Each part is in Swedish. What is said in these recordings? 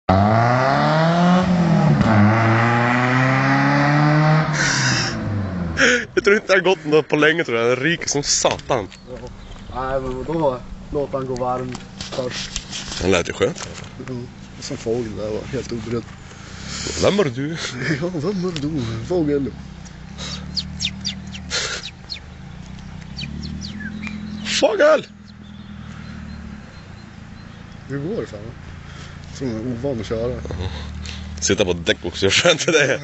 Jag tror inte det har gått något på länge, tror jag. Den ryker som satan. Ja. Nej, men då låt han gå varm först. Den lät ju skönt. Som fågel där var helt oberedd. Vem är du? Ja, vem är du? Fågel. Fågel! Hur går det fan? Som är ovan att köra. Sitta på däck också, jag skönt det.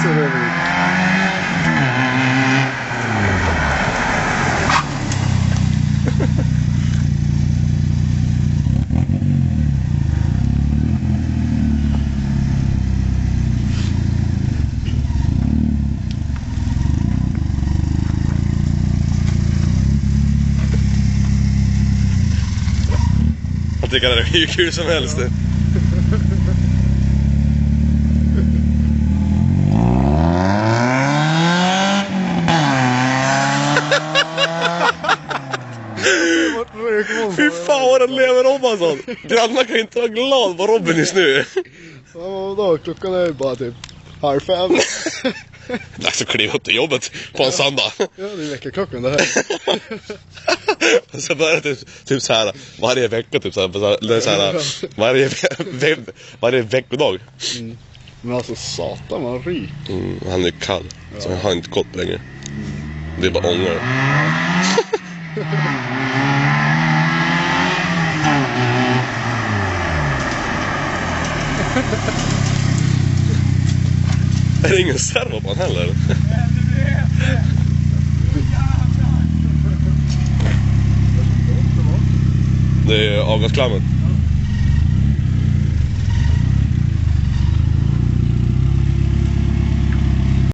Så är det. Jag tycker det är hur kul som helst. Det. Fy fan vad den lever om alltså. Grannar kan inte vara glad på Robin just nu. Ja, då klockan är bara typ 4:30. Dags att kliva upp till jobbet på en söndag. Ja, det är veckaklockan det här. Så börjar det typ så här varje vecka typ så här varje veckodag. Mm. Men alltså satan man ryk. Han är kall. Så han har inte gått längre. Det är bara ångor. Är det ingen servo på han heller? Det är avgasklammet.